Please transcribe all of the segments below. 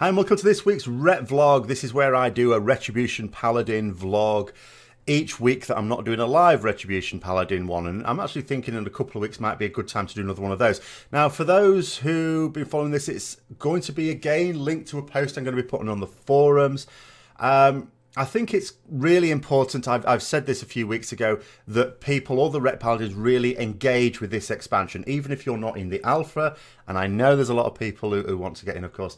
Hi and welcome to this week's Retvlog. This is where I do a Retribution Paladin vlog each week that I'm not doing a live Retribution Paladin one, and I'm actually thinking in a couple of weeks might be a good time to do another one of those. Now, for those who've been following this, it's going to be again linked to a post I'm going to be putting on the forums. I think it's really important, I've said this a few weeks ago, that people, all the Ret Paladins, really engage with this expansion, even if you're not in the alpha, and I know there's a lot of people who want to get in, of course,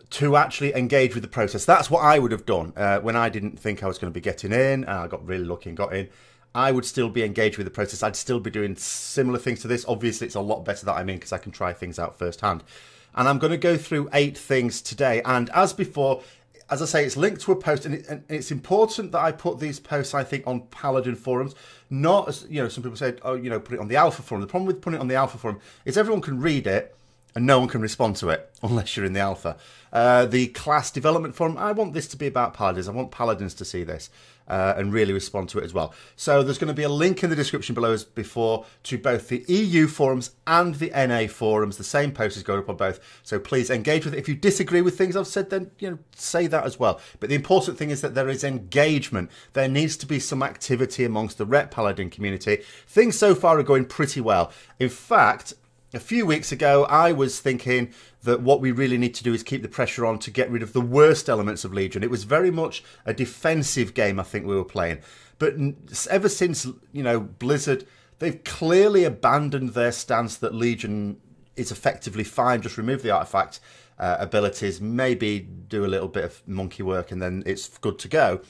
to actually engage with the process. That's what I would have done when I didn't think I was going to be getting in, and I got really lucky and got in. I would still be engaged with the process. I'd still be doing similar things to this. Obviously, it's a lot better that I'm in because I can try things out firsthand. And I'm going to go through 8 things today. And as before, as I say, it's linked to a post, and it's important that I put these posts, I think, on Paladin forums. Not, as, you know, some people said, oh, you know, put it on the Alpha forum. The problem with putting it on the Alpha forum is everyone can read it, and no one can respond to it unless you're in the alpha. The class development forum, I want this to be about Paladins. I want Paladins to see this and really respond to it as well. So there's going to be a link in the description below as before to both the EU forums and the NA forums. The same post is going up on both. So please engage with it. If you disagree with things I've said, then say that as well. But the important thing is that there is engagement. There needs to be some activity amongst the Ret Paladin community. Things so far are going pretty well. In fact, a few weeks ago, I was thinking that what we really need to do is keep the pressure on to get rid of the worst elements of Legion. It was very much a defensive game, I think, we were playing. But ever since, Blizzard, they've clearly abandoned their stance that Legion is effectively fine. Just remove the artifact abilities, maybe do a little bit of monkey work, and then it's good to go.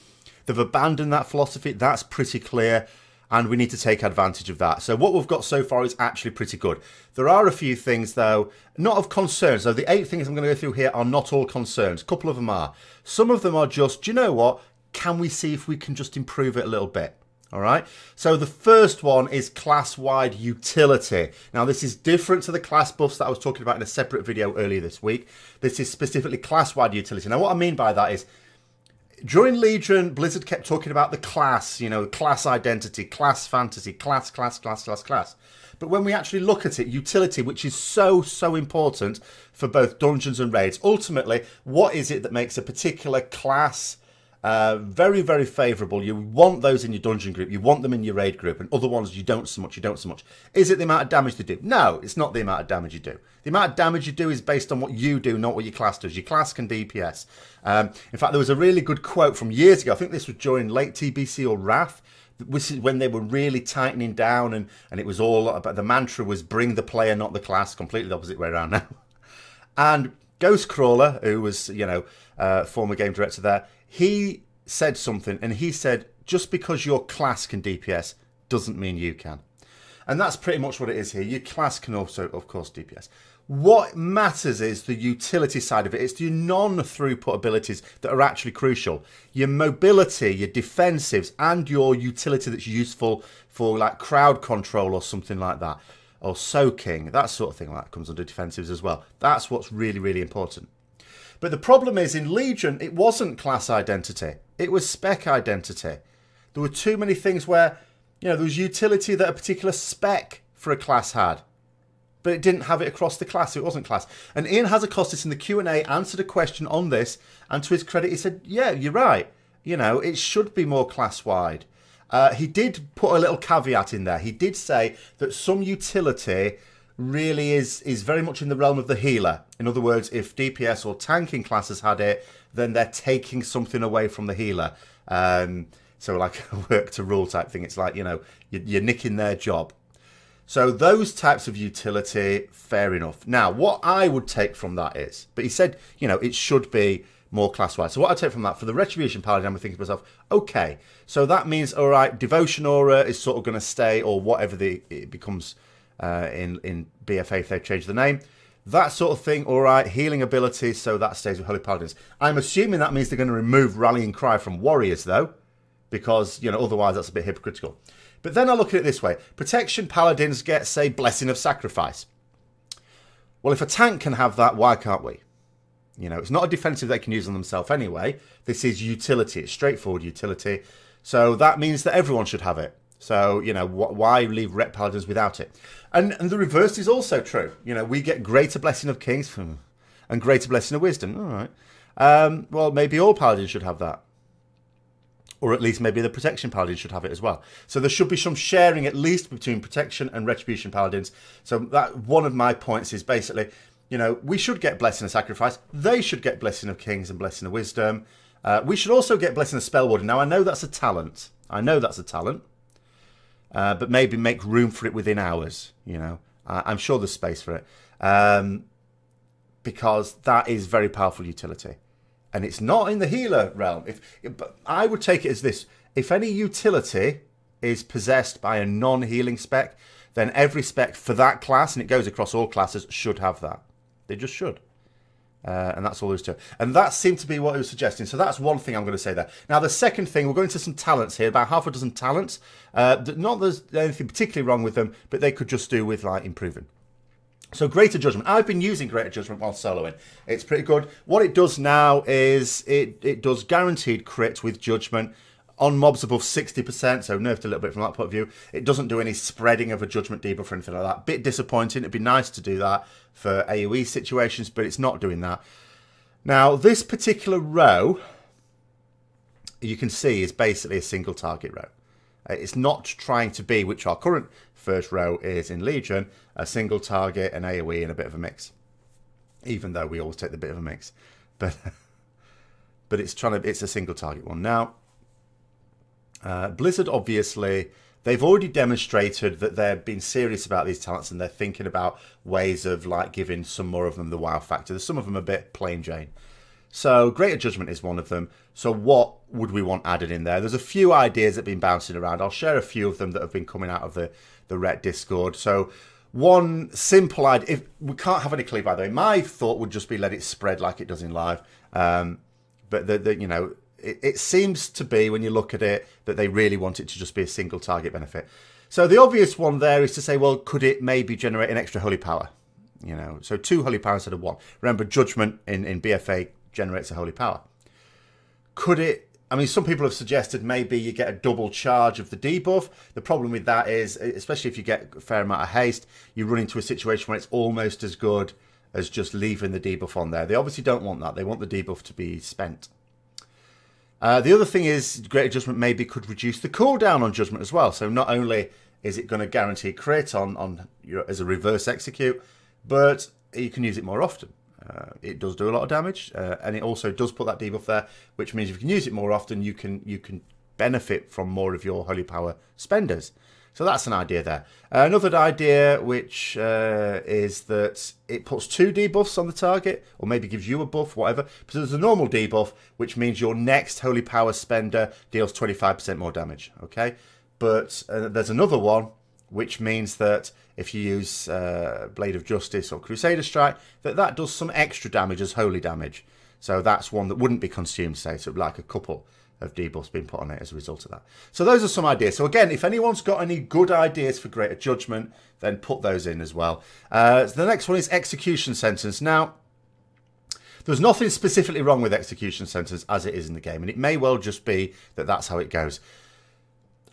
They've abandoned that philosophy. That's pretty clear. And we need to take advantage of that. So what we've got so far is actually pretty good. There are a few things, though, not of concern. So the 8 things I'm going to go through here are not all concerns. A couple of them are. Some of them are just, do you know what? Can we see if we can just improve it a little bit? All right. So the first one is class-wide utility. Now, this is different to the class buffs that I was talking about in a separate video earlier this week. This is specifically class-wide utility. Now, what I mean by that is, during Legion, Blizzard kept talking about the class, class identity, class fantasy, class. But when we actually look at it, utility, which is so important for both dungeons and raids, ultimately, what is it that makes a particular class very, very favourable? You want those in your dungeon group, you want them in your raid group, and other ones you don't so much. Is it the amount of damage they do? No, it's not the amount of damage you do. The amount of damage you do is based on what you do, not what your class does. Your class can DPS. In fact, there was a really good quote from years ago. I think this was during late TBC or Wrath, which is when they were really tightening down, and it was all about, the mantra was bring the player, not the class. Completely the opposite way around now. And Ghostcrawler, who was, former game director there, he said something, and he said, just because your class can DPS doesn't mean you can. And that's pretty much what it is here. Your class can also, of course, DPS. What matters is the utility side of it. It's the non-throughput abilities that are actually crucial. Your mobility, your defensives, and your utility that's useful for like crowd control or something like that. Or soaking, that sort of thing like that comes under defensives as well. That's what's really, really important. But the problem is, in Legion, it wasn't class identity. It was spec identity. There were too many things where, there was utility that a particular spec for a class had, but it didn't have it across the class. So it wasn't class. And Ian Hazakostas in the Q&A answered a question on this, and to his credit, he said, yeah, you're right. It should be more class-wide. He did put a little caveat in there. He did say that some utility really is very much in the realm of the healer. In other words, if DPS or tanking classes had it, then they're taking something away from the healer. So like a work to rule type thing. It's like, you're nicking their job. So those types of utility, fair enough. Now, what I would take from that is, but he said, it should be more class-wide. So what I take from that, for the Retribution Paladin, I'm thinking to myself, okay, so that means, all right, Devotion Aura is sort of going to stay, or whatever it becomes in BFA if they change the name. That sort of thing, all right, healing abilities, so that stays with Holy Paladins. I'm assuming that means they're going to remove Rallying Cry from Warriors, though, because, otherwise that's a bit hypocritical. But then I look at it this way. Protection Paladins get, say, Blessing of Sacrifice. Well, if a tank can have that, why can't we? It's not a defensive they can use on themselves anyway. This is utility. It's straightforward utility. So that means that everyone should have it. So, why leave Ret Paladins without it? And the reverse is also true. We get Greater Blessing of Kings. And Greater Blessing of Wisdom. All right. Well, maybe all Paladins should have that. Or at least maybe the Protection Paladins should have it as well. So there should be some sharing at least between Protection and Retribution Paladins. So that one of my points is basically, you know, we should get Blessing of Sacrifice. They should get Blessing of Kings and Blessing of Wisdom. We should also get Blessing of Spellwarding. Now, I know that's a talent. But maybe make room for it within hours, you know. I'm sure there's space for it. Because that is very powerful utility. And it's not in the healer realm. But I would take it as this. If any utility is possessed by a non-healing spec, then every spec for that class, and it goes across all classes, should have that. They just should. And that's all there is to it. And that seemed to be what he was suggesting. So that's one thing I'm going to say there. Now, the second thing, we'll go into some talents here, about half a dozen talents. Not there's anything particularly wrong with them, but they could just do with, like, improving. So Greater Judgment. I've been using Greater Judgment while soloing. It's pretty good. What it does now is it does guaranteed crit with Judgment on mobs above 60%, so nerfed a little bit from that point of view. It doesn't do any spreading of a Judgment debuff or anything like that. Bit disappointing. It'd be nice to do that for AoE situations, but it's not doing that. Now, this particular row, you can see, is basically a single target row. It's not trying to be, which our current first row is in Legion, a single target, an AoE, and a bit of a mix. Even though we always take the bit of a mix. But it's a single target one. Now, Blizzard, obviously, they've already demonstrated that they're being serious about these talents, and they're thinking about ways of, like, giving some more of them the wow factor. There's some of them a bit plain Jane. So Greater Judgment is one of them. So what would we want added in there? There's a few ideas that have been bouncing around. I'll share a few of them that have been coming out of the Ret Discord. So one simple idea, if we can't have any clue, by the way, my thought would just be let it spread like it does in live. But you know, it seems to be, when you look at it, that they really want it to just be a single target benefit. So the obvious one there is to say, well, could it maybe generate an extra holy power? You know, so 2 holy power instead of 1. Remember, Judgment in BFA generates a holy power. Could it? I mean, some people have suggested maybe you get a double charge of the debuff. The problem with that is, especially if you get a fair amount of haste, you run into a situation where it's almost as good as just leaving the debuff on there. They obviously don't want that. They want the debuff to be spent. The other thing is, Greater Judgment maybe could reduce the cooldown on Judgment as well. So not only is it going to guarantee crit on as a reverse execute, but you can use it more often. It does do a lot of damage, and it also does put that debuff there, which means if you can use it more often, you can benefit from more of your holy power spenders. So that's an idea there. Another idea, which is that it puts 2 debuffs on the target, or maybe gives you a buff, whatever. So there's a normal debuff, which means your next holy power spender deals 25% more damage. Okay, but there's another one, which means that if you use Blade of Justice or Crusader Strike, that does some extra damage as holy damage. So that's one that wouldn't be consumed, say. So it'd be like a couple of debuffs being put on it as a result of that. So those are some ideas. So again, if anyone's got any good ideas for Greater Judgment, then put those in as well. So the next one is Execution Sentence. Now, there's nothing specifically wrong with Execution Sentence as it is in the game, and it may well just be that that's how it goes.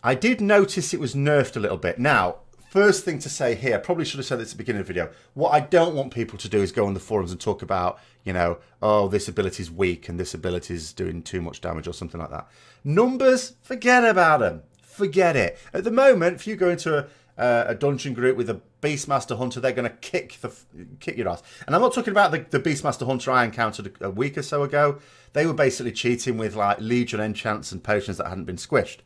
I did notice it was nerfed a little bit. Now, first thing to say here, I probably should have said this at the beginning of the video. What I don't want people to do is go on the forums and talk about, you know, oh, this ability's weak and this ability's doing too much damage or something like that. Numbers, forget about them. Forget it. At the moment, if you go into a dungeon group with a Beastmaster Hunter, they're going to kick your ass. And I'm not talking about the Beastmaster Hunter I encountered a week or so ago. They were basically cheating with, like, Legion enchants and potions that hadn't been squished.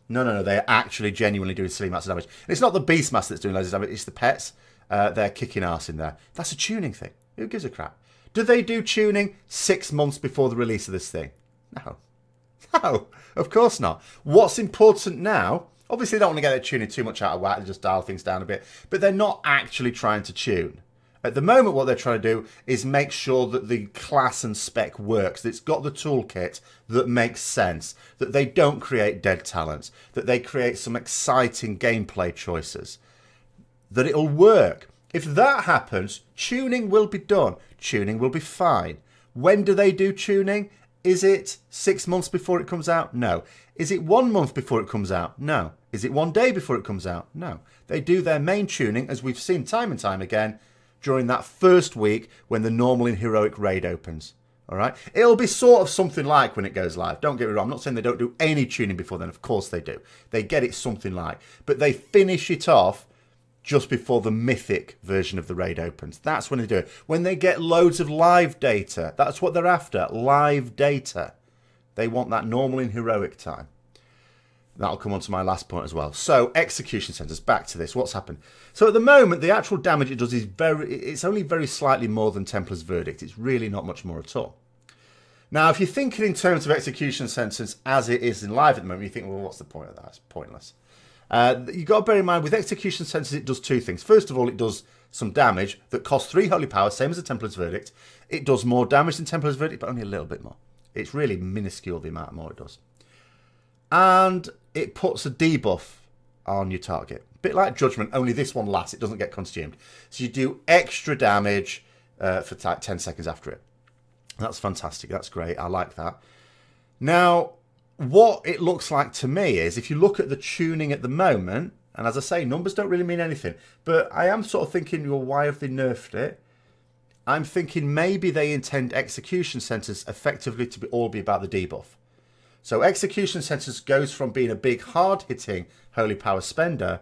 No. They're actually genuinely doing silly amounts of damage. And it's not the Beastmaster that's doing loads of damage, it's the pets. They're kicking arse in there. That's a tuning thing. Who gives a crap? Do they do tuning 6 months before the release of this thing? No. No, of course not. What's important now, obviously they don't want to get their tuning too much out of whack, they just dial things down a bit, but they're not actually trying to tune. At the moment, what they're trying to do is make sure that the class and spec works, that it's got the toolkit that makes sense, that they don't create dead talents, that they create some exciting gameplay choices, that it'll work. If that happens, tuning will be done. Tuning will be fine. When do they do tuning? Is it 6 months before it comes out? No. Is it 1 month before it comes out? No. Is it 1 day before it comes out? No. They do their main tuning, as we've seen time and time again, during that first week when the normal and heroic raid opens. All right, it'll be sort of something like when it goes live. Don't get me wrong. I'm not saying they don't do any tuning before then. Of course they do. They get it something like, but they finish it off just before the mythic version of the raid opens. That's when they do it. When they get loads of live data, that's what they're after. Live data. They want that normal and heroic time. That'll come on to my last point as well. So, execution centers, back to this. What's happened? So, at the moment, the actual damage it does is it's only very slightly more than Templar's Verdict. It's really not much more at all. Now, if you're thinking in terms of execution centers as it is in live at the moment, you think, well, what's the point of that? It's pointless. You've got to bear in mind, with execution centers, it does two things. First of all, it does some damage that costs 3 holy power, same as the Templar's Verdict. It does more damage than Templar's Verdict, but only a little bit more. It's really minuscule, the amount more it does. And it puts a debuff on your target. A bit like Judgment, only this one lasts. It doesn't get consumed. So you do extra damage for like 10 seconds after it. That's fantastic. That's great. I like that. Now, what it looks like to me is, if you look at the tuning at the moment, and as I say, numbers don't really mean anything, but I am sort of thinking, well, why have they nerfed it? I'm thinking maybe they intend execution centers effectively to all be about the debuff. So execution centers goes from being a big hard-hitting holy power spender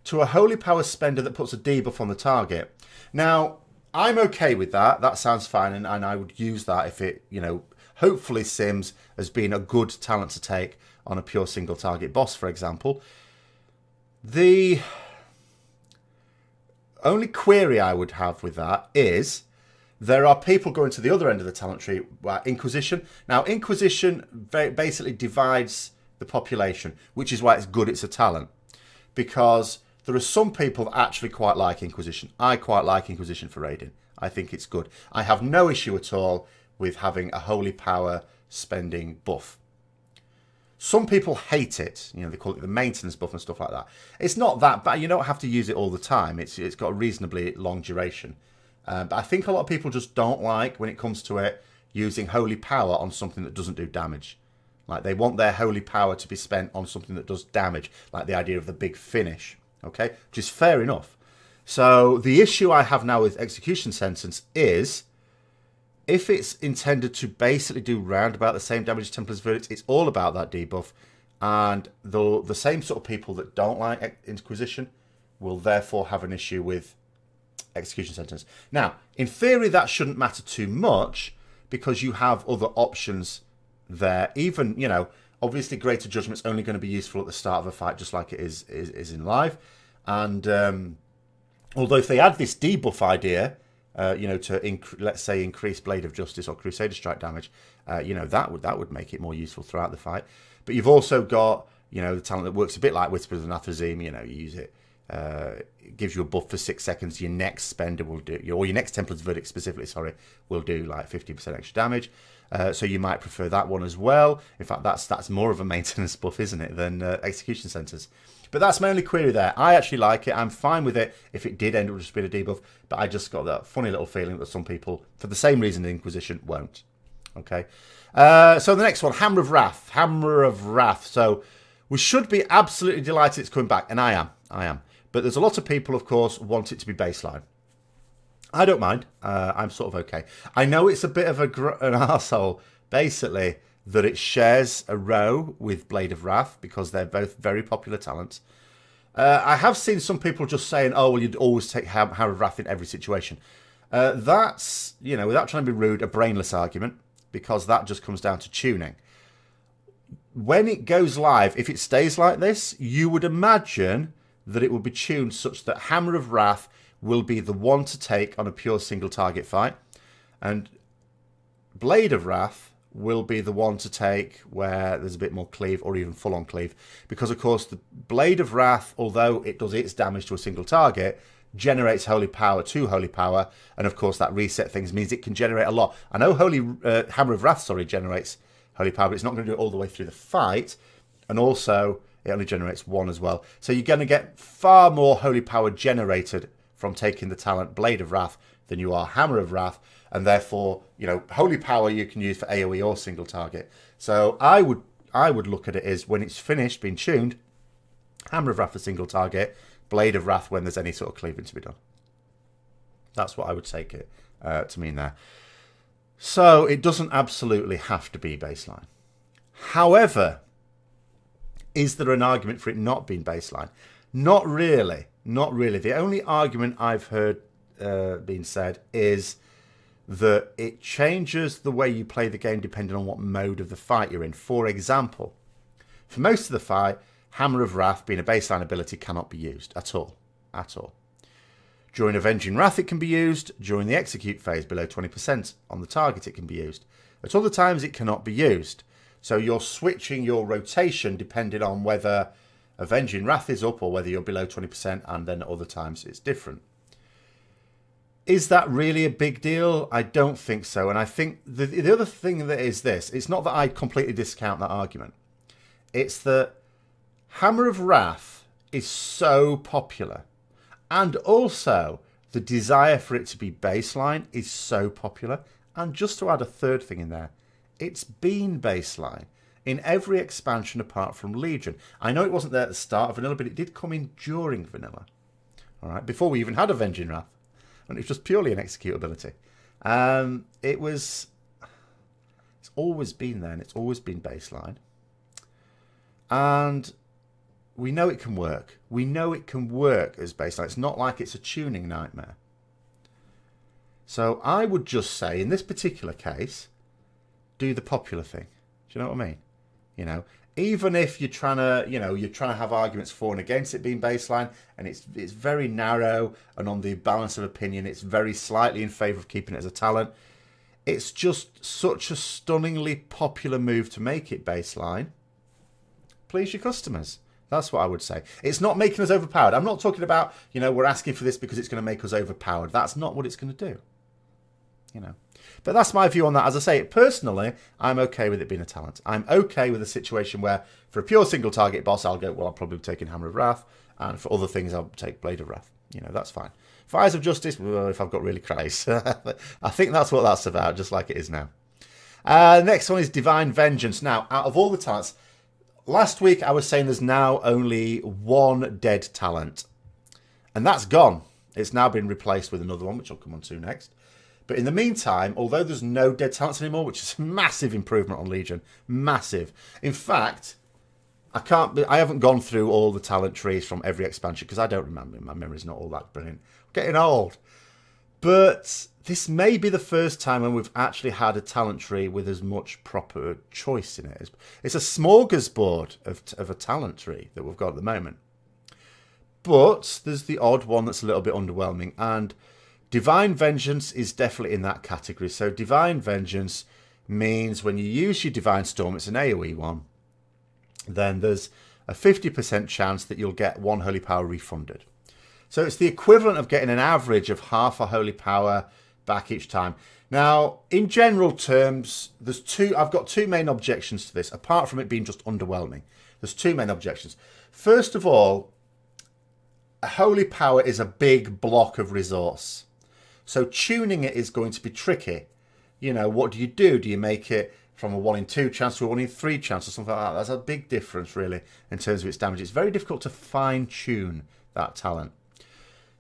to a holy power spender that puts a debuff on the target. Now, I'm okay with that. That sounds fine, and I would use that if it, you know, hopefully sims as being a good talent to take on a pure single target boss, for example. The only query I would have with that is there are people going to the other end of the talent tree, Inquisition. Now, Inquisition basically divides the population, which is why it's good it's a talent. Because there are some people that actually quite like Inquisition. I quite like Inquisition for raiding. I think it's good. I have no issue at all with having a holy power spending buff. Some people hate it. You know, they call it the maintenance buff and stuff like that. It's not that bad. You don't have to use it all the time. It's got a reasonably long duration. But I think a lot of people just don't like, when it comes to it, using holy power on something that doesn't do damage. Like, they want their holy power to be spent on something that does damage, like the idea of the big finish. Okay, which is fair enough. So the issue I have now with execution sentence is, if it's intended to basically do round about the same damage as Templar's Verdict, it's all about that debuff, and the same sort of people that don't like Inquisition will therefore have an issue with execution sentence. Now, in theory, that shouldn't matter too much, because you have other options there. Even, you know, obviously Greater Judgment's only going to be useful at the start of a fight, just like it is in live. And although if they add this debuff idea, you know, to let's say increase Blade of Justice or Crusader Strike damage, you know, that would make it more useful throughout the fight. But you've also got, you know, the talent that works a bit like Whispers of Nathrazim. You know, you use it. It gives you a buff for 6 seconds. Your next spender will do, or your next Templar's Verdict specifically, sorry, will do like 50% extra damage. So you might prefer that one as well. In fact, that's more of a maintenance buff, isn't it, than execution centers. But that's my only query there. I actually like it. I'm fine with it if it did end up just being a debuff. But I just got that funny little feeling that some people, for the same reason the Inquisition, won't. Okay. So the next one, Hammer of Wrath. Hammer of Wrath. So we should be absolutely delighted it's coming back. And I am. But there's a lot of people, of course, want it to be baseline. I don't mind. I'm sort of okay. I know it's a bit of an arsehole, basically, that it shares a row with Blade of Wrath, because they're both very popular talents. I have seen some people just saying, oh, well, you'd always take Hammer of Wrath in every situation. That's, you know, without trying to be rude, a brainless argument, because that just comes down to tuning. When it goes live, if it stays like this, you would imagine that it will be tuned such that Hammer of Wrath will be the one to take on a pure single target fight, and Blade of Wrath will be the one to take where there's a bit more cleave, or even full-on cleave, because of course the Blade of Wrath, although it does its damage to a single target, generates holy power to holy power, and of course that reset things means it can generate a lot. I know Hammer of Wrath, sorry, generates holy power, but it's not going to do it all the way through the fight, and also it only generates 1 as well. So you're going to get far more holy power generated from taking the talent Blade of Wrath than you are Hammer of Wrath, and therefore, you know, holy power you can use for AoE or single target. So I would look at it as, when it's finished being tuned, Hammer of Wrath for single target, Blade of Wrath when there's any sort of cleaving to be done. That's what I would take it to mean there. So it doesn't absolutely have to be baseline. However, is there an argument for it not being baseline? Not really. Not really. The only argument I've heard being said is that it changes the way you play the game depending on what mode of the fight you're in. For example, for most of the fight, Hammer of Wrath, being a baseline ability, cannot be used at all. At all. During Avenging Wrath, it can be used. During the execute phase, below 20% on the target, it can be used. At other times, it cannot be used. So you're switching your rotation depending on whether Avenging Wrath is up or whether you're below 20%, and then at other times it's different. Is that really a big deal? I don't think so. And I think the other thing that is this, it's not that I completely discount that argument. It's that Hammer of Wrath is so popular. And also, the desire for it to be baseline is so popular. And just to add a third thing in there, it's been baseline in every expansion apart from Legion. I know it wasn't there at the start of Vanilla, but it did come in during Vanilla. All right, before we even had Avenging Wrath. And it was just purely an execute ability. It's always been there, and it's always been baseline. And we know it can work. We know it can work as baseline. It's not like it's a tuning nightmare. So I would just say, in this particular case, do the popular thing. Do you know what I mean? You know, even if you're trying to have arguments for and against it being baseline, and it's very narrow, and on the balance of opinion, it's very slightly in favour of keeping it as a talent. It's just such a stunningly popular move to make it baseline. Please your customers. That's what I would say. It's not making us overpowered. I'm not talking about, we're asking for this because it's going to make us overpowered. That's not what it's going to do. But that's my view on that. As I say, personally, I'm okay with it being a talent. I'm okay with a situation where, for a pure single target boss, I'll go, well, I'm probably taking Hammer of Wrath, and for other things, I'll take Blade of Wrath. That's fine. Fires of Justice, well, if I've got really crazy. I think that's what that's about, just like it is now. Next one is Divine Vengeance. Now, out of all the talents, last week I was saying there's now only one dead talent, and that's gone. It's now been replaced with another one, which I'll come on to next. But in the meantime, although there's no dead talents anymore, which is a massive improvement on Legion, massive. In fact, I haven't gone through all the talent trees from every expansion because I don't remember. My memory's not all that brilliant. I'm getting old. But this may be the first time when we've actually had a talent tree with as much proper choice in it. It's a smorgasbord of a talent tree that we've got at the moment. But there's the odd one that's a little bit underwhelming, and Divine Vengeance is definitely in that category. So Divine Vengeance means when you use your Divine Storm, it's an AoE one, then there's a 50% chance that you'll get one Holy Power refunded. So it's the equivalent of getting an average of half a Holy Power back each time. Now, in general terms, I've got two main objections to this, apart from it being just underwhelming. There's two main objections. First of all, a Holy Power is a big block of resource. So tuning it is going to be tricky. What do you do? Do you make it from a 1 in 2 chance to a 1 in 3 chance or something like that? That's a big difference, really, in terms of its damage. It's very difficult to fine-tune that talent.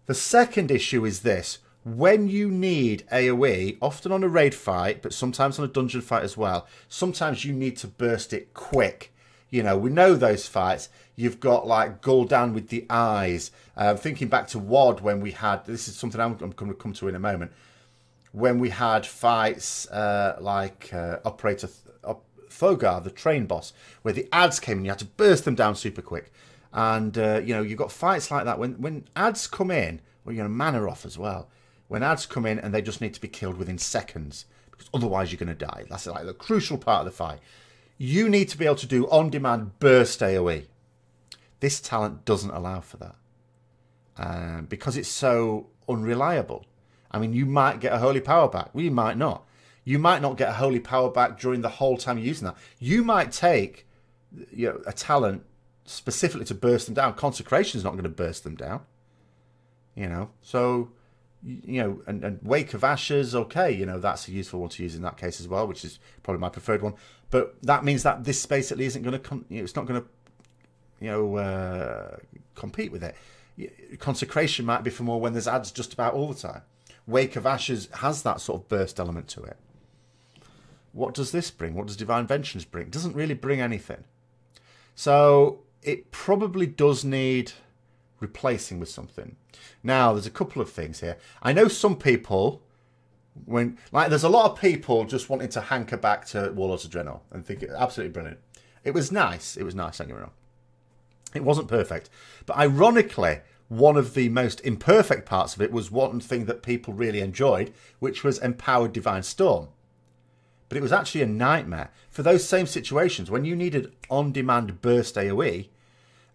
The second issue is this. When you need AoE, often on a raid fight, but sometimes on a dungeon fight as well, sometimes you need to burst it quick. We know those fights. You've got like Gul'dan with the eyes. Thinking back to WoD when we had, this is something I'm going to come to in a moment, when we had fights like Operator Thogar, the train boss, where the ads came and you had to burst them down super quick. And, you've got fights like that. When ads come in, or mana off as well, when ads come in and they just need to be killed within seconds, because otherwise you're going to die. That's like the crucial part of the fight. You need to be able to do on-demand burst AoE. This talent doesn't allow for that. Because it's so unreliable. I mean, you might get a Holy Power back. Well, you might not. You might not get a Holy Power back during the whole time you're using that. You might take a talent specifically to burst them down. Consecration is not going to burst them down. So, and Wake of Ashes, okay, that's a useful one to use in that case as well, which is probably my preferred one. But that means that this basically isn't going to, it's not going to, compete with it. Consecration might be for more when there's ads just about all the time. Wake of Ashes has that sort of burst element to it. What does this bring? What does Divine Vengeance bring? It doesn't really bring anything. So it probably does need replacing with something. Now, there's a couple of things here. I know some people, there's a lot of people just wanting to hanker back to Warlords of Draenor and think it absolutely brilliant. It was nice. It was nice, don't get me wrong. It wasn't perfect. But ironically, one of the most imperfect parts of it was one thing that people really enjoyed, which was Empowered Divine Storm. But it was actually a nightmare. For those same situations, when you needed on-demand burst AoE,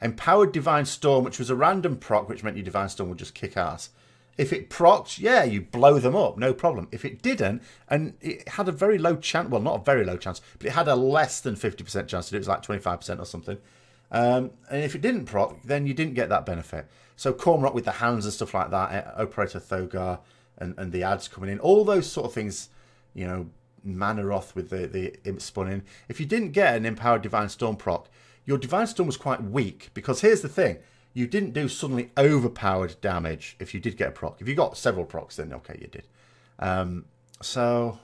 Empowered Divine Storm, which was a random proc, which meant your Divine Storm would just kick ass. If it procced, yeah, you blow them up, no problem. If it didn't, and it had a very low chance, well, not a very low chance, but it had a less than 50% chance to do it. It was like 25% or something. And if it didn't proc, then you didn't get that benefit. So Cormorant with the hands and stuff like that, Operator Thogar and the ads coming in, all those sort of things, you know, Manaroth with the imp spun in. If you didn't get an Empowered Divine Storm proc, your Divine Storm was quite weak, because here's the thing, you didn't do suddenly overpowered damage if you did get a proc. If you got several procs, then okay, you did. So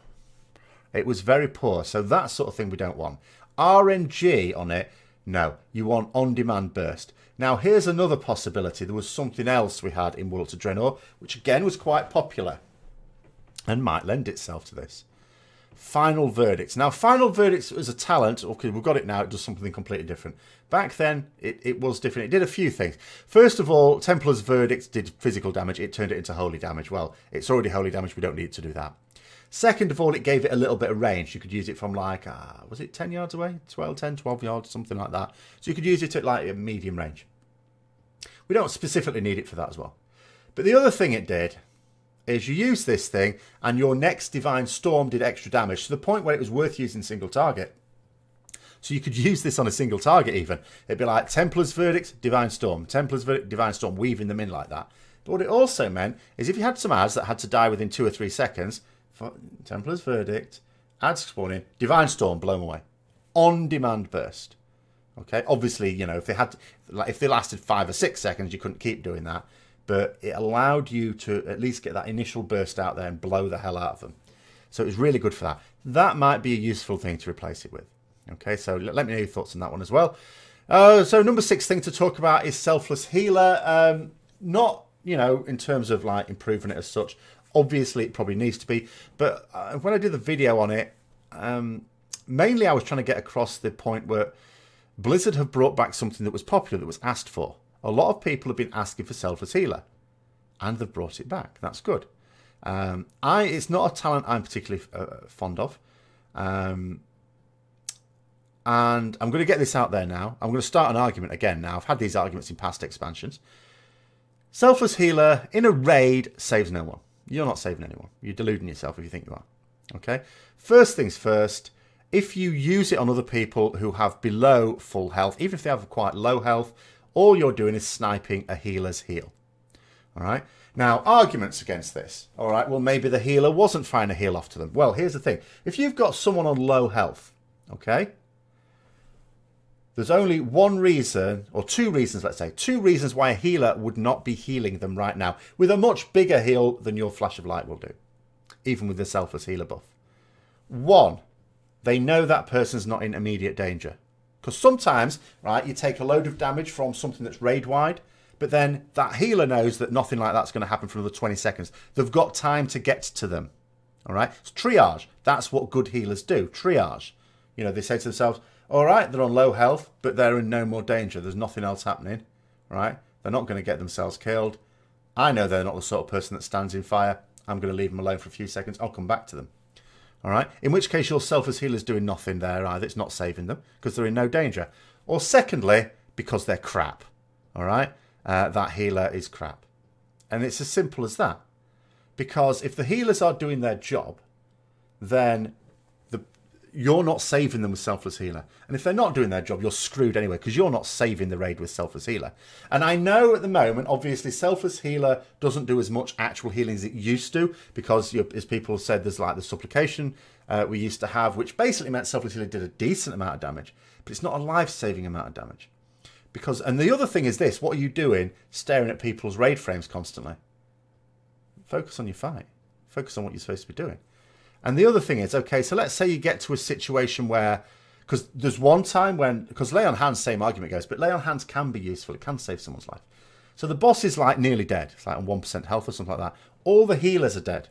it was very poor. So that sort of thing we don't want. RNG on it, no. You want on-demand burst. Now here's another possibility. There was something else we had in Warlords of Draenor, which again was quite popular and might lend itself to this. Final Verdicts. Now, Final Verdicts as a talent, okay, we've got it now, it does something completely different. Back then, it was different. It did a few things. First of all, Templar's Verdicts did physical damage. It turned it into holy damage. Well, it's already holy damage. We don't need it to do that. Second of all, it gave it a little bit of range. You could use it from like, was it 10 yards away? 10, 12 yards, something like that. So you could use it at like a medium range. We don't specifically need it for that as well. But the other thing it did is you use this thing and your next Divine Storm did extra damage to the point where it was worth using single target. So you could use this on a single target even. It'd be like Templar's Verdict, Divine Storm. Templar's Verdict, Divine Storm, weaving them in like that. But what it also meant is if you had some ads that had to die within 2 or 3 seconds, Templar's Verdict, ads spawning, Divine Storm, blow them away. On-demand burst. Okay, obviously, you know, if they lasted 5 or 6 seconds, you couldn't keep doing that. But it allowed you to at least get that initial burst out there and blow the hell out of them. So it was really good for that. That might be a useful thing to replace it with. Okay, so let me know your thoughts on that one as well. So number 6 thing to talk about is Selfless Healer. Not, you know, in terms of like improving it as such. Obviously, it probably needs to be. But when I did the video on it, mainly I was trying to get across the point where Blizzard have brought back something that was popular, that was asked for. A lot of people have been asking for Selfless Healer, and they've brought it back. That's good. It's not a talent I'm particularly fond of. And I'm going to get this out there now. I'm going to start an argument again now. I've had these arguments in past expansions. Selfless Healer in a raid saves no one. You're not saving anyone. You're deluding yourself if you think you are. Okay? First things first, if you use it on other people who have below full health, even if they have quite low health, all you're doing is sniping a healer's heal. All right? Now, arguments against this. All right, well, maybe the healer wasn't firing a heal off to them. Well, here's the thing. If you've got someone on low health, okay, there's only one reason, or 2 reasons, let's say, 2 reasons why a healer would not be healing them right now with a much bigger heal than your Flash of Light will do, even with the Selfless Healer buff. 1, they know that person's not in immediate danger. Because sometimes, right, you take a load of damage from something that's raid-wide, but then that healer knows that nothing like that's going to happen for another 20 seconds. They've got time to get to them. All right? It's triage. That's what good healers do. Triage. You know, they say to themselves, all right, they're on low health, but they're in no more danger. There's nothing else happening. Right? They're not going to get themselves killed. I know they're not the sort of person that stands in fire. I'm going to leave them alone for a few seconds. I'll come back to them. All right? In which case, your Selfless Healer's doing nothing there either. It's not saving them because they're in no danger. Or secondly, because they're crap. All right? That healer is crap. And it's as simple as that. Because if the healers are doing their job, then you're not saving them with Selfless Healer. And if they're not doing their job, you're screwed anyway, because you're not saving the raid with Selfless Healer. And I know at the moment, obviously, Selfless Healer doesn't do as much actual healing as it used to, because, as people have said, there's like the Supplication we used to have, which basically meant Selfless Healer did a decent amount of damage, but it's not a life-saving amount of damage. Because, and the other thing is this, what are you doing staring at people's raid frames constantly? Focus on your fight. Focus on what you're supposed to be doing. And the other thing is, okay, so let's say you get to a situation where, because there's one time when, because lay on hands, same argument goes, but lay on hands can be useful. It can save someone's life. So the boss is like nearly dead. It's like on 1% health or something like that. All the healers are dead.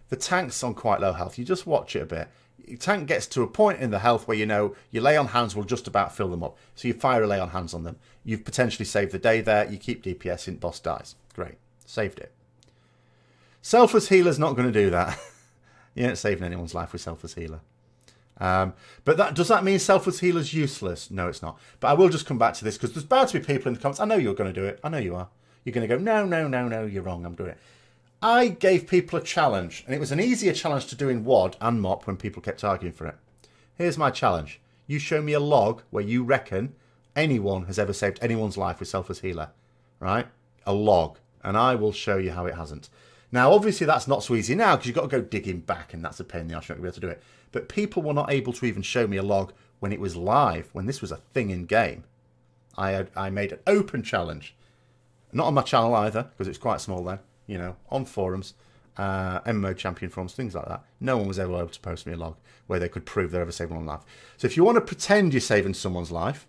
The tank's on quite low health. You just watch it a bit. Your tank gets to a point in the health where you know your lay on hands will just about fill them up. So you fire a lay on hands on them. You've potentially saved the day there. You keep DPS in, boss dies. Great. Saved it. Selfless healer's not going to do that. You ain't saving anyone's life with selfless healer. But does that mean selfless healer's useless? No, it's not. But I will just come back to this because there's bound to be people in the comments. I know you're going to do it. I know you are. You're going to go, no, no, no, no, you're wrong. I'm doing it. I gave people a challenge, and it was an easier challenge to do in WOD and MOP when people kept arguing for it. Here's my challenge. You show me a log where you reckon anyone has ever saved anyone's life with selfless healer, right? A log, and I will show you how it hasn't. Now, obviously, that's not so easy now because you've got to go digging back, and that's a pain in the arse. You're not going to be able to do it. But people were not able to even show me a log when it was live, when this was a thing in game. I made an open challenge. Not on my channel either, because it's quite small then. You know, on forums, MMO champion forums, things like that. No one was ever able to post me a log where they could prove they're ever saving someone's life. So if you want to pretend you're saving someone's life,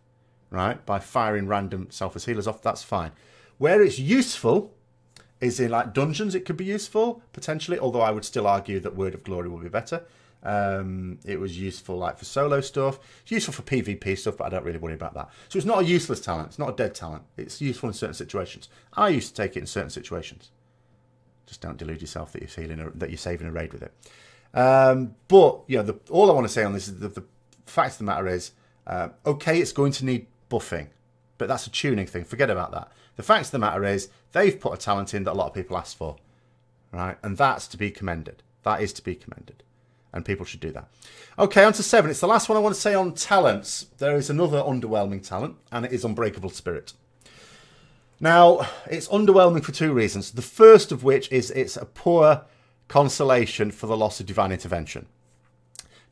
right, by firing random selfless healers off, that's fine. Where it's useful is in like dungeons. It could be useful potentially, although I would still argue that Word of Glory would be better. It was useful like for solo stuff. It's useful for PvP stuff, but I don't really worry about that. So it's not a useless talent. It's not a dead talent. It's useful in certain situations. I used to take it in certain situations. Just don't delude yourself that you're saving a raid with it. But you know, all I want to say on this is the fact of the matter is, okay, it's going to need buffing, but that's a tuning thing. Forget about that. The fact of the matter is, they've put a talent in that a lot of people asked for, right? And that's to be commended. That is to be commended, and people should do that. Okay, on to 7. It's the last one I want to say on talents. There is another underwhelming talent, and it is Unbreakable Spirit. Now, it's underwhelming for 2 reasons. The first of which is it's a poor consolation for the loss of Divine Intervention.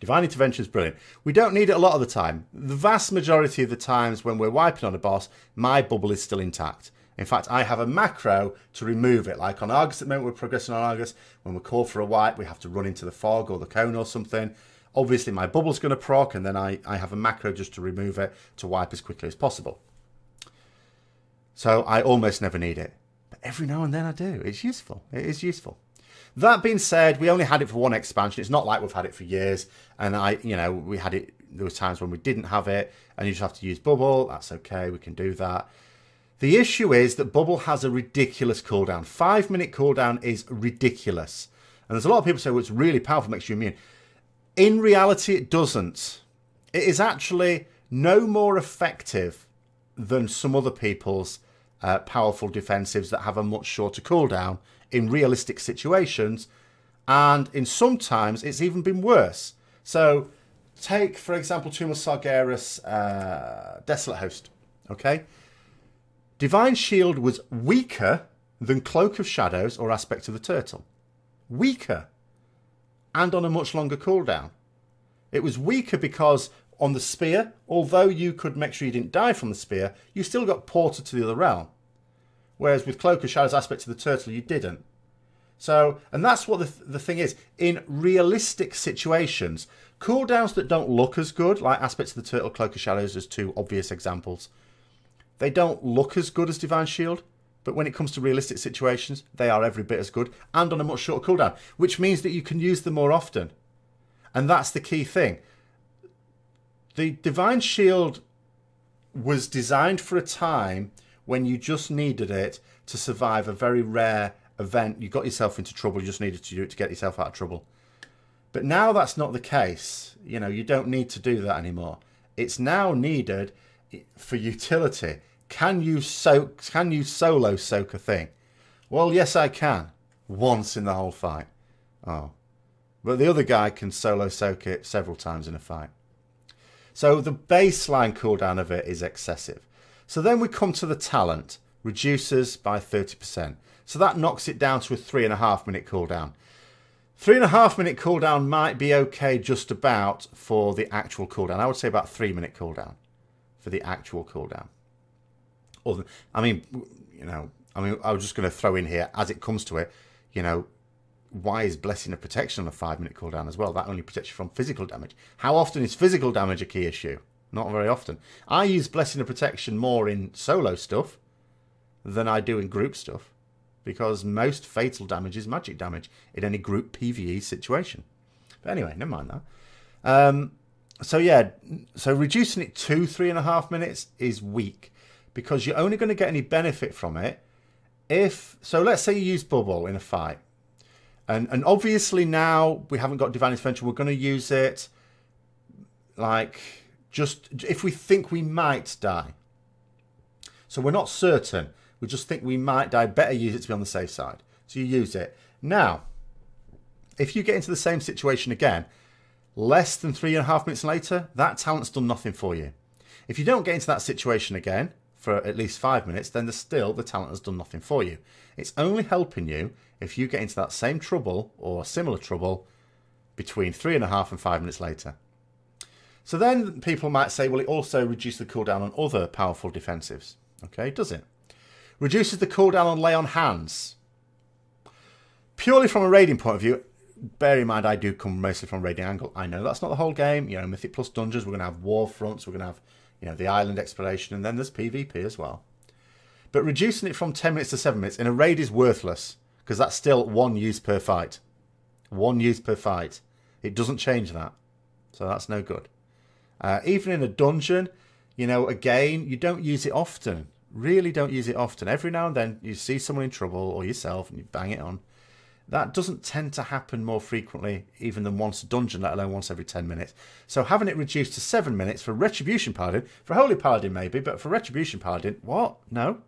Divine Intervention is brilliant. We don't need it a lot of the time. The vast majority of the times when we're wiping on a boss, my bubble is still intact. In fact, I have a macro to remove it. Like on Argus at the moment, we're progressing on Argus. When we're called for a wipe, we have to run into the fog or the cone or something. Obviously, my bubble's going to proc, and then I have a macro just to remove it to wipe as quickly as possible. So I almost never need it. But every now and then I do. It's useful. It is useful. That being said, we only had it for 1 expansion. It's not like we've had it for years. And we had it, there was times when we didn't have it, and you just have to use bubble. That's okay. We can do that. The issue is that bubble has a ridiculous cooldown. 5-minute cooldown is ridiculous. And there's a lot of people say, well, it's really powerful, makes you immune. In reality, it doesn't. It is actually no more effective than some other people's powerful defensives that have a much shorter cooldown in realistic situations, and in sometimes it's even been worse. So take, for example, Tomb of Sargeras Desolate Host. Okay, Divine Shield was weaker than Cloak of Shadows or Aspect of the Turtle. Weaker, and on a much longer cooldown. It was weaker because on the spear, although you could make sure you didn't die from the spear, you still got ported to the other realm. Whereas with Cloak of Shadows, Aspect of the Turtle, you didn't. So, and that's what the thing is. In realistic situations, cooldowns that don't look as good, like Aspects of the Turtle, Cloak of Shadows as 2 obvious examples, they don't look as good as Divine Shield. But when it comes to realistic situations, they are every bit as good and on a much shorter cooldown, which means that you can use them more often. And that's the key thing. The Divine Shield was designed for a time when you just needed it to survive a very rare event. You got yourself into trouble, you just needed to do it to get yourself out of trouble. But now that's not the case. You know, you don't need to do that anymore. It's now needed for utility. Can you solo soak a thing? Well, yes, I can. Once in the whole fight. Oh. But the other guy can solo soak it several times in a fight. So the baseline cooldown of it is excessive. So then we come to the talent. Reduces by 30%. So that knocks it down to a 3.5-minute cooldown. 3.5-minute cooldown might be okay just about for the actual cooldown. I would say about 3-minute cooldown for the actual cooldown. I was just going to throw in here, as it comes to it, you know, why is Blessing of Protection on a 5-minute cooldown as well? That only protects you from physical damage. How often is physical damage a key issue? Not very often. I use Blessing of Protection more in solo stuff than I do in group stuff, because most fatal damage is magic damage in any group PvE situation. But anyway, never mind that. So yeah, so reducing it to 3.5 minutes is weak, because you're only going to get any benefit from it if... So let's say you use Bubble in a fight. And obviously now we haven't got Divine Intervention. We're going to use it like just if we think we might die. So we're not certain. We just think we might die. Better use it to be on the safe side. So you use it. Now, if you get into the same situation again, less than 3.5 minutes later, that talent's done nothing for you. If you don't get into that situation again for at least 5 minutes, then the talent has done nothing for you. It's only helping you if you get into that same trouble or similar trouble between 3.5 and 5 minutes later. So then people might say, well, it also reduces the cooldown on other powerful defensives. Okay, does it? Reduces the cooldown on lay on hands. Purely from a raiding point of view, bear in mind I do come mostly from a raiding angle. I know that's not the whole game. You know, Mythic Plus Dungeons, we're going to have war fronts, we're going to have, you know, the island exploration, and then there's PvP as well. But reducing it from 10 minutes to 7 minutes in a raid is worthless, because that's still 1 use per fight. 1 use per fight. It doesn't change that. So that's no good. Even in a dungeon, you know, again, you don't use it often. Really don't use it often. Every now and then you see someone in trouble or yourself and you bang it on. That doesn't tend to happen more frequently even than once a dungeon, let alone once every 10 minutes. So having it reduced to 7 minutes for Retribution Paladin, for Holy Paladin maybe, but for Retribution Paladin, what? No.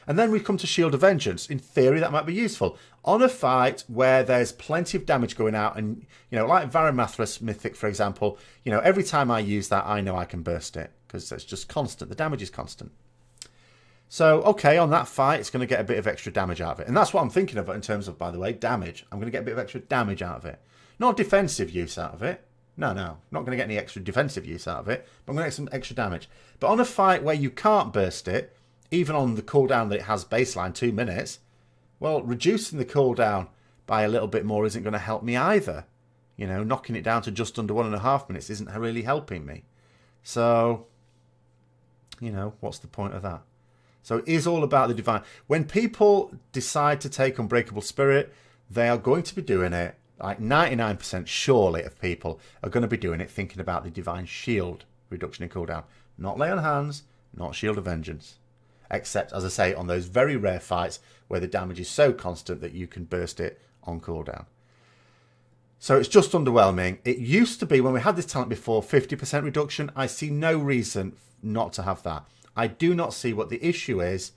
And then we come to Shield of Vengeance. In theory, that might be useful. On a fight where there's plenty of damage going out and, you know, like Varamathras Mythic, for example, you know, every time I use that, I know I can burst it because it's just constant. The damage is constant. So, okay, on that fight, it's going to get a bit of extra damage out of it. And that's what I'm thinking of in terms of, by the way, damage. I'm going to get a bit of extra damage out of it. Not defensive use out of it. No. Not going to get any extra defensive use out of it. But I'm going to get some extra damage. But on a fight where you can't burst it, even on the cooldown that it has baseline 2 minutes, well, reducing the cooldown by a little bit more isn't going to help me either. You know, knocking it down to just under 1.5 minutes isn't really helping me. So, you know, what's the point of that? So it is all about the divine. When people decide to take Unbreakable Spirit, they are going to be doing it, like 99% surely of people are going to be doing it thinking about the Divine Shield reduction in cooldown. Not Lay on Hands, not Shield of Vengeance. Except, as I say, on those very rare fights where the damage is so constant that you can burst it on cooldown. So it's just underwhelming. It used to be, when we had this talent before, 50% reduction. I see no reason not to have that. I do not see what the issue is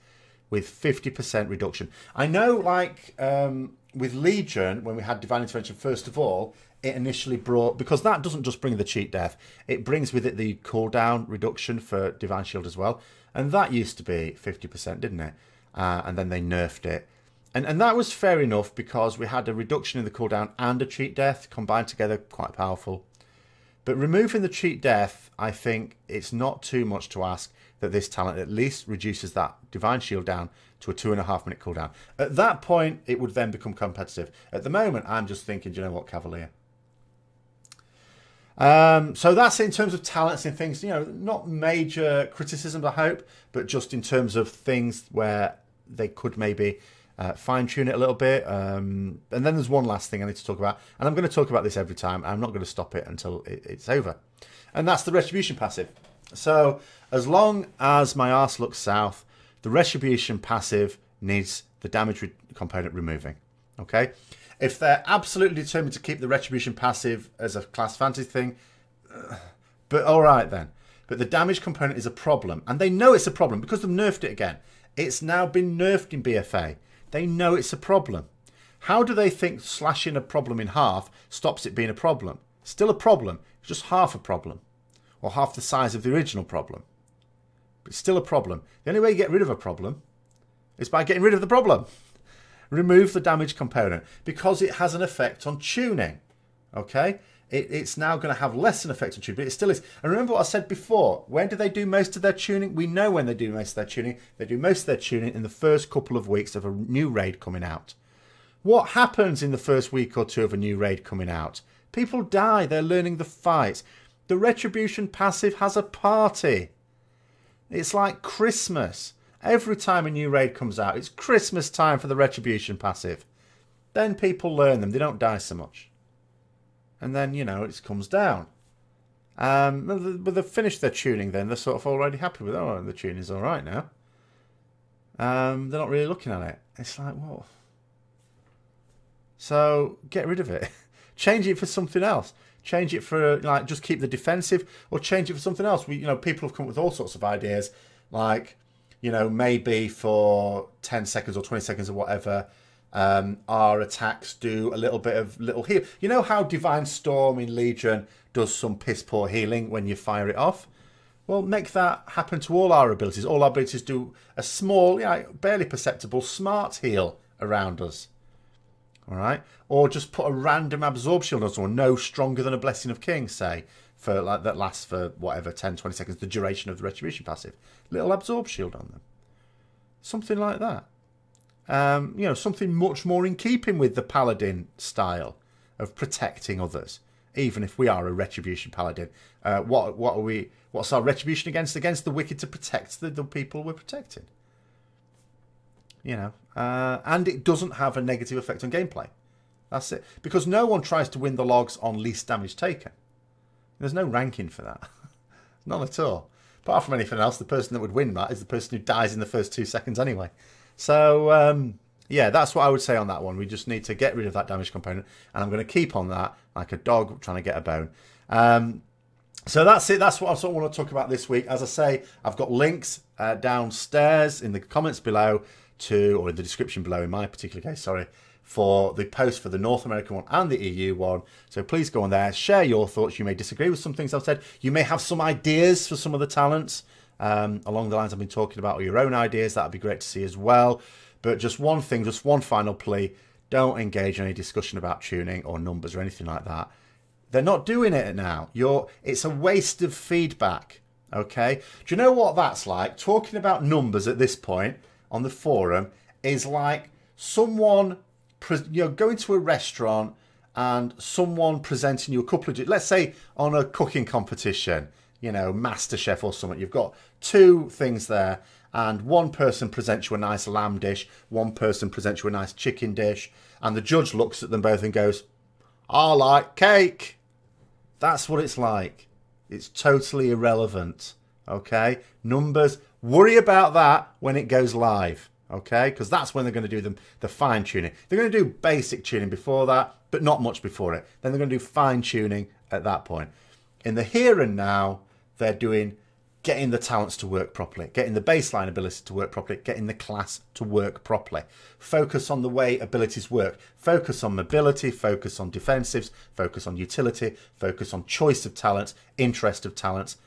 with 50% reduction. I know, like, with Legion, when we had Divine Intervention, first of all, it initially brought... Because that doesn't just bring the cheat death. It brings with it the cooldown reduction for Divine Shield as well. And that used to be 50%, didn't it? And then they nerfed it. And that was fair enough because we had a reduction in the cooldown and a cheat death combined together, quite powerful. But removing the cheat death, I think it's not too much to ask that this talent at least reduces that Divine Shield down to a 2.5 minute cooldown. At that point, it would then become competitive. At the moment, I'm just thinking, do you know what, Cavalier? So that's in terms of talents and things, you know, not major criticisms, I hope, but just in terms of things where they could maybe fine-tune it a little bit. And then there's one last thing I need to talk about, and I'm going to talk about this every time. I'm not going to stop it until it's over. And that's the Retribution passive. So as long as my arse looks south, the Retribution passive needs the damage component removing. Okay? If they're absolutely determined to keep the Retribution passive as a class fantasy thing, but all right then. But the damage component is a problem, and they know it's a problem because they've nerfed it again. It's now been nerfed in BFA. They know it's a problem. How do they think slashing a problem in half stops it being a problem? Still a problem, it's just half a problem, or half the size of the original problem. But it's still a problem. The only way you get rid of a problem is by getting rid of the problem. Remove the damage component because it has an effect on tuning. Okay? It's now going to have less an effect on tuning, but it still is. And remember what I said before. When do they do most of their tuning? We know when they do most of their tuning. They do most of their tuning in the first couple of weeks of a new raid coming out. What happens in the first week or two of a new raid coming out? People die. They're learning the fight. The Retribution passive has a party. It's like Christmas. Every time a new raid comes out, it's Christmas time for the Retribution passive. Then people learn them. They don't die so much. And then, you know, it comes down. But they've finished their tuning then. They're sort of already happy with it. Oh, the tuning's all right now. They're not really looking at it. It's like, what? So, get rid of it. Change it for something else. Change it for, like, just keep the defensive, or change it for something else. You know, people have come up with all sorts of ideas, like, you know, maybe for 10 seconds or 20 seconds or whatever, our attacks do a little bit of little heal. You know how Divine Storm in Legion does some piss poor healing when you fire it off? Well, make that happen to all our abilities. All our abilities do a small, barely perceptible smart heal around us. All right, or just put a random absorb shield on someone, no stronger than a Blessing of Kings, say, for like that lasts for whatever 10-20 seconds, the duration of the Retribution passive. Little absorb shield on them, something like that. You know, something much more in keeping with the Paladin style of protecting others, even if we are a Retribution Paladin. What are we? What's our Retribution against? Against the wicked, to protect the people we're protecting. You know, and it doesn't have a negative effect on gameplay. That's it. Because no one tries to win the logs on least damage taken. There's no ranking for that. None at all. Apart from anything else, the person that would win that is the person who dies in the first 2 seconds anyway. So, yeah, that's what I would say on that one. We just need to get rid of that damage component. And I'm going to keep on that like a dog trying to get a bone. So that's it. That's what I sort of want to talk about this week. As I say, I've got links downstairs in the comments below or in the description below in my particular case, sorry, for the post for the North American one and the EU one. So please go on there, share your thoughts. You may disagree with some things I've said. You may have some ideas for some of the talents along the lines I've been talking about, or your own ideas. That would be great to see as well. But just one thing, just one final plea. Don't engage in any discussion about tuning or numbers or anything like that. They're not doing it now. It's a waste of feedback, okay? Do you know what that's like? Talking about numbers at this point on the forum is like someone, going to a restaurant and someone presenting you a couple of, let's say on a cooking competition, you know, MasterChef or something. You've got 2 things there, and one person presents you a nice lamb dish, one person presents you a nice chicken dish, and the judge looks at them both and goes, I like cake. That's what it's like. It's totally irrelevant, okay? Numbers, worry about that when it goes live, okay? Because that's when they're going to do the fine-tuning. They're going to do basic tuning before that, but not much before it. Then they're going to do fine-tuning at that point. In the here and now, they're getting the talents to work properly, getting the baseline ability to work properly, getting the class to work properly. Focus on the way abilities work. Focus on mobility, focus on defensives, focus on utility, focus on choice of talents, interest of talents.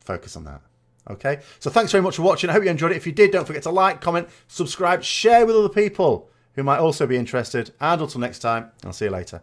Focus on that. Okay, so thanks very much for watching. I hope you enjoyed it. If you did, don't forget to like, comment, subscribe, share with other people who might also be interested. And until next time, I'll see you later.